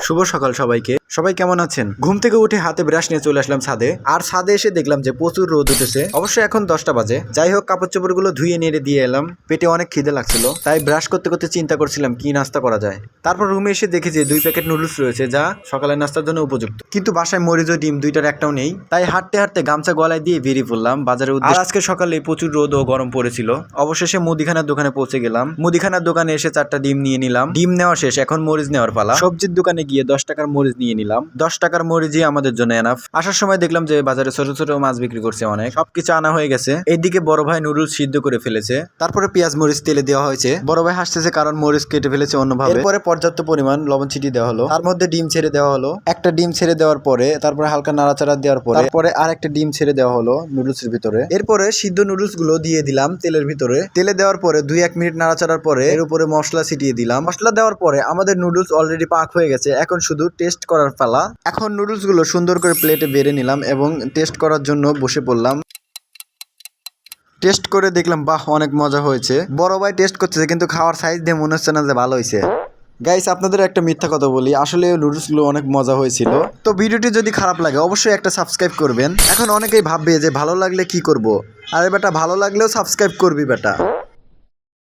শুভ সকাল সবাইকে। সবাই কেমন আছেন? ঘুম থেকে উঠে হাতে ব্রাশ নিয়ে চলে আসলাম ছাদে। আর ছাদে এসে দেখলাম যে প্রচুর রোদ উঠেছে। অবশ্যই এখন 10টা বাজে। যাই হোক, কাপড় চোপড় গুলো ধুয়ে নেড়ে দিয়ে এলাম। পেটে অনেক খিদে লাগছিল, তাই ব্রাশ করতে করতে চিন্তা করছিলাম কি নাস্তা করা যায়। তারপর রুমে এসে দেখি যে 2 প্যাকেট নুডলস রয়েছে, যা সকালের নাস্তার জন্য উপযুক্ত। কিন্তু বাসায় মরিচ ও ডিম দুইটার একটাও নেই, তাই হাঁটতে হাঁটতে গামছা গলায় দিয়ে বেরিয়ে পড়লাম বাজারের উদ্দেশ্যে। আর আজকে সকালে প্রচুর রোদ ও গরম পড়েছিল। অবশেষে মুদিখানার দোকানে পৌঁছে গেলাম। মুদিখানার দোকানে এসে 4টা ডিম নিয়ে নিলাম। ডিম নেওয়া শেষ, এখন মরিচ নেওয়ার পালা। সবজির দোকানে গিয়ে 10 টাকার মরিচ নিয়ে নিলাম। 10 টাকার মরিচই আমাদের জন্য এনাফ। আসার সময় দেখলাম যে বাজারে ছোট ছোট মাছ বিক্রি করছে অনেক। সবকিছু আনা হয়ে গেছে। এইদিকে বড় ভাই নুডলস সিদ্ধ করে ফেলেছে। তারপরে পেঁয়াজ মরিচ তেলে দেওয়া হয়েছে। বড় ভাই হাসতেছে কারণ মরিচ কেটে ফেলেছে অন্যভাবে। এরপরে পর্যাপ্ত পরিমাণ লবণ ছিটিয়ে দেওয়া হলো। তার মধ্যে ডিম ছেড়ে দেওয়া হলো। একটা ডিম ছেড়ে দেওয়ার পরে তারপরে হালকা নাড়াচাড়া দেওয়ার পরে তারপরে আরেকটা ডিম ছেড়ে দেওয়া হলো নুডলসের ভিতরে। এরপরে সিদ্ধ নুডলস গুলো দিয়ে দিলাম তেলের ভিতরে। তেলে দেওয়ার পরে 2-1 মিনিট নাড়াচাড়ার পরে এর উপরে মশলা ছিটিয়ে দিলাম। মশলা দেওয়ার পরে আমাদের নুডলস অলরেডি পাক হয়ে গেছে। এখন শুধু টেস্ট করার পালা। এখন নুডলস গুলো সুন্দর করে প্লেটে বেড়ে নিলাম এবং টেস্ট করার জন্য বসে পড়লাম। টেস্ট করে দেখলাম বাহ, অনেক মজা হয়েছে। বড় ভাই টেস্ট করতেছে কিন্তু খাওয়ার সাইজ দিয়ে মনে হচ্ছে না যে ভালো হয়েছে। গাইস, আপনাদের একটা মিথ্যা কথা বলি, আসলে নুডলস গুলো অনেক মজা হয়েছিল। তো ভিডিওটি যদি খারাপ লাগে অবশ্যই একটা সাবস্ক্রাইব করবেন। এখন অনেকেই ভাববে যে ভালো লাগলে কি করব, আরে বেটা ভালো লাগলেও সাবস্ক্রাইব করবি বেটা।